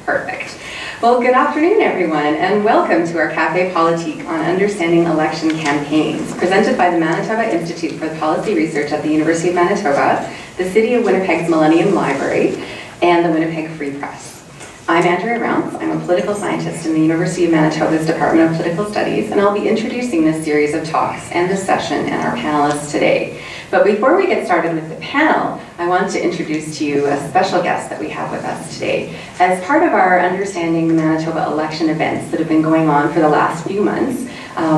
Perfect. Well, good afternoon, everyone, and welcome to our Café Politique on Understanding Election Campaigns, presented by the Manitoba Institute for Policy Research at the University of Manitoba, the City of Winnipeg's Millennium Library, and the Winnipeg Free Press. I'm Andrea Rounce. I'm a political scientist in the University of Manitoba's Department of Political Studies, and I'll be introducing this series of talks and this session and our panelists today. But before we get started with the panel, I want to introduce to you a special guest that we have with us today. As part of our Understanding the Manitoba election events that have been going on for the last few months,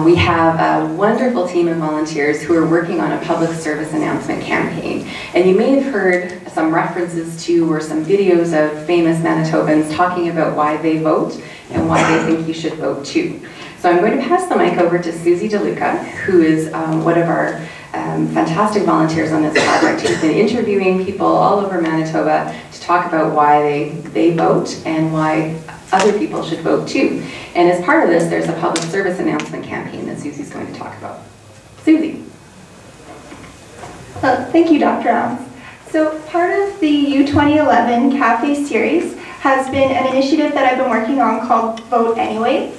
we have a wonderful team of volunteers who are working on a public service announcement campaign. And you may have heard some references to or some videos of famous Manitobans talking about why they vote and why they think you should vote too. So I'm going to pass the mic over to Susie DeLuca, who is one of our fantastic volunteers on this project, who's been interviewing people all over Manitoba to talk about why they vote and why other people should vote too. And as part of this, there's a public service announcement campaign that Susie's going to talk about. Susie. Thank you, Dr. Rounce. So part of the U2011 Cafe series has been an initiative that I've been working on called Vote Anyway.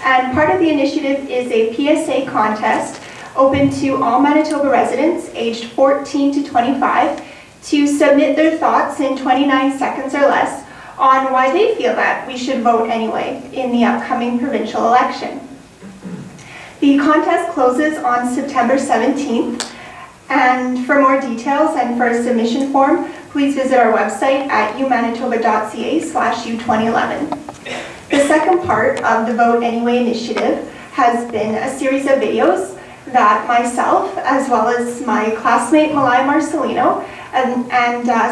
And part of the initiative is a PSA contest open to all Manitoba residents aged 14 to 25 to submit their thoughts in 29 seconds or less on why they feel that we should vote anyway in the upcoming provincial election. The contest closes on September 17th, and for more details and for a submission form, please visit our website at umanitoba.ca/U2011. The second part of the Vote Anyway initiative has been a series of videos that myself, as well as my classmate Malai Marcelino and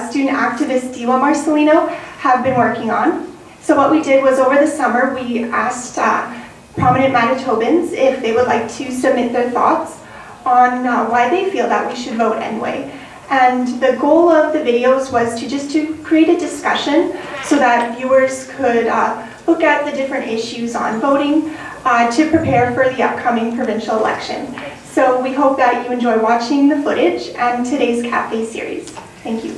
student activist Diwa Marcelino have been working on. So what we did was over the summer we asked prominent Manitobans if they would like to submit their thoughts on why they feel that we should vote anyway. And the goal of the videos was to create a discussion so that viewers could look at the different issues on voting to prepare for the upcoming provincial election. So we hope that you enjoy watching the footage and today's Cafe series. Thank you.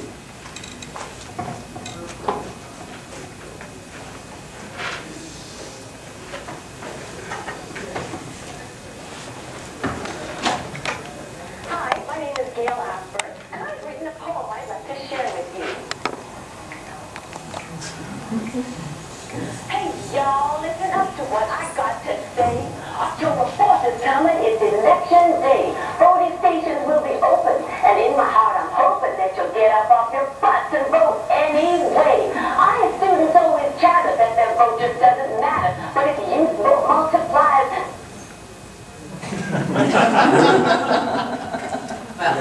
Hey, y'all, listen up to what I got to say. October 4th is coming, it's election day. Voting stations will be open, and in my heart I'm hoping that you'll get up off your butts and vote anyway. I hear students always chatter that their vote just doesn't matter, but if youth vote multiplies... Well,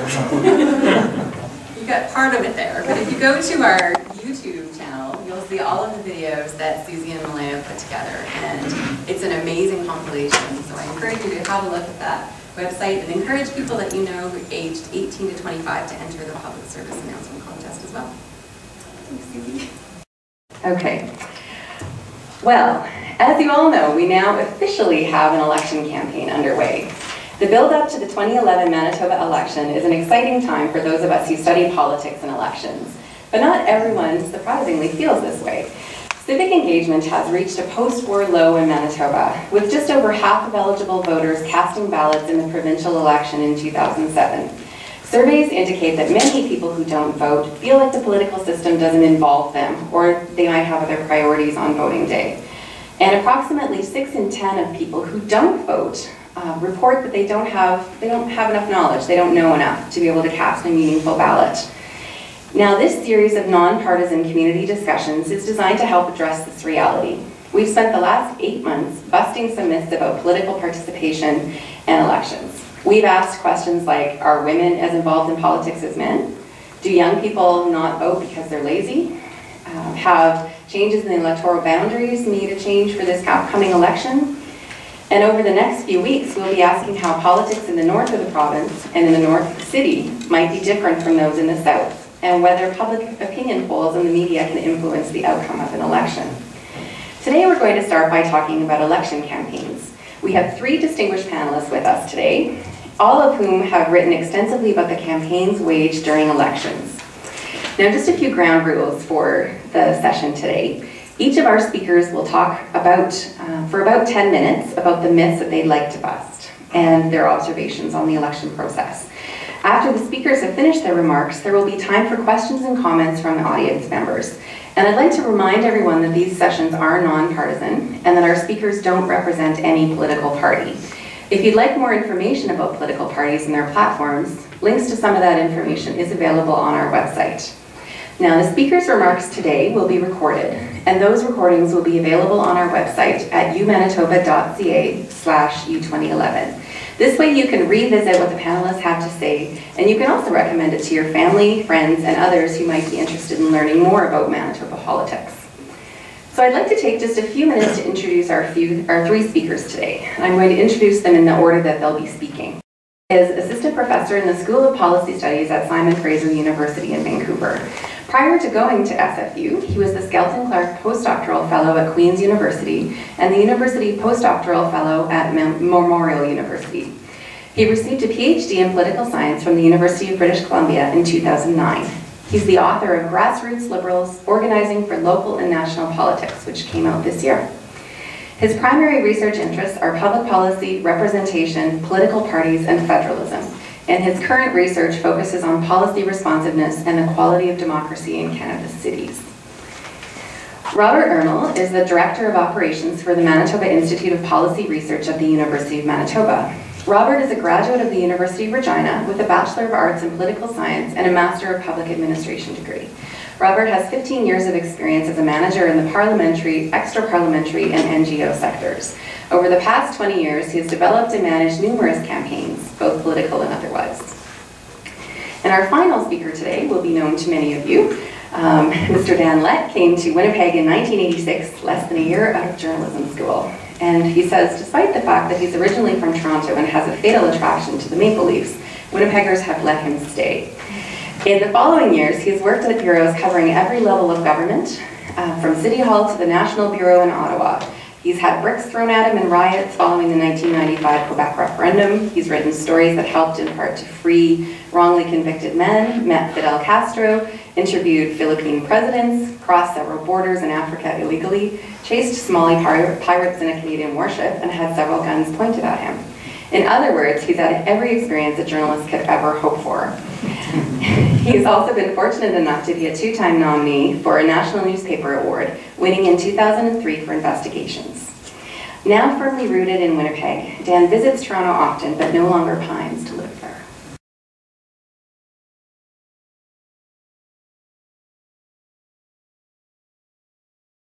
you got part of it there, but if you go to our YouTube channel, you'll see all of the videos that Susie and Malaya put together, and it's an amazing compilation. So I encourage you to have a look at that website and encourage people that you know who are aged 18 to 25 to enter the public service announcement contest as well. Thanks, Susie. Okay. Well, as you all know, we now officially have an election campaign underway. The build-up to the 2011 Manitoba election is an exciting time for those of us who study politics and elections. But not everyone, surprisingly, feels this way. Civic engagement has reached a post-war low in Manitoba, with just over half of eligible voters casting ballots in the provincial election in 2007. Surveys indicate that many people who don't vote feel like the political system doesn't involve them, or they might have other priorities on voting day. And approximately 6 in 10 of people who don't vote report that they don't have enough knowledge, they don't know enough to be able to cast a meaningful ballot. Now, this series of nonpartisan community discussions is designed to help address this reality. We've spent the last 8 months busting some myths about political participation and elections. We've asked questions like, are women as involved in politics as men? Do young people not vote because they're lazy? Have changes in the electoral boundaries need a change for this upcoming election? And over the next few weeks, we'll be asking how politics in the north of the province and in the north of the city might be different from those in the south, and whether public opinion polls and the media can influence the outcome of an election. Today we're going to start by talking about election campaigns. We have 3 distinguished panelists with us today, all of whom have written extensively about the campaigns waged during elections. Now, just a few ground rules for the session today. Each of our speakers will talk for about 10 minutes about the myths that they'd like to bust and their observations on the election process. After the speakers have finished their remarks, there will be time for questions and comments from the audience members. And I'd like to remind everyone that these sessions are nonpartisan and that our speakers don't represent any political party. If you'd like more information about political parties and their platforms, links to some of that information is available on our website. Now, the speakers' remarks today will be recorded, and those recordings will be available on our website at umanitoba.ca/U2011. This way you can revisit what the panelists have to say, and you can also recommend it to your family, friends, and others who might be interested in learning more about Manitoba politics. So I'd like to take just a few minutes to introduce our three speakers today. And I'm going to introduce them in the order that they'll be speaking. He is Assistant Professor in the School of Policy Studies at Simon Fraser University in Vancouver. Prior to going to SFU, he was the Skelton Clark Postdoctoral Fellow at Queen's University and the University Postdoctoral Fellow at Memorial University. He received a PhD in political science from the University of British Columbia in 2009. He's the author of Grassroots Liberals, Organizing for Local and National Politics, which came out this year. His primary research interests are public policy, representation, political parties, and federalism. And his current research focuses on policy responsiveness and the quality of democracy in Canada's cities. Robert Ermel is the Director of Operations for the Manitoba Institute of Policy Research at the University of Manitoba. Robert is a graduate of the University of Regina with a Bachelor of Arts in Political Science and a Master of Public Administration degree. Robert has 15 years of experience as a manager in the parliamentary, extra-parliamentary, and NGO sectors. Over the past 20 years, he has developed and managed numerous campaigns, both political and otherwise. And our final speaker today will be known to many of you. Mr. Dan Lett came to Winnipeg in 1986, less than a year out of journalism school. And he says, despite the fact that he's originally from Toronto and has a fatal attraction to the Maple Leafs, Winnipeggers have let him stay. In the following years, he has worked at bureaus covering every level of government, from City Hall to the National Bureau in Ottawa. He's had bricks thrown at him in riots following the 1995 Quebec referendum. He's written stories that helped in part to free wrongly convicted men, met Fidel Castro, interviewed Philippine presidents, crossed several borders in Africa illegally, chased Somali pirates in a Canadian warship, and had several guns pointed at him. In other words, he's had every experience a journalist could ever hope for. He's also been fortunate enough to be a two-time nominee for a National Newspaper Award, winning in 2003 for investigations. Now firmly rooted in Winnipeg, Dan visits Toronto often, but no longer pines to live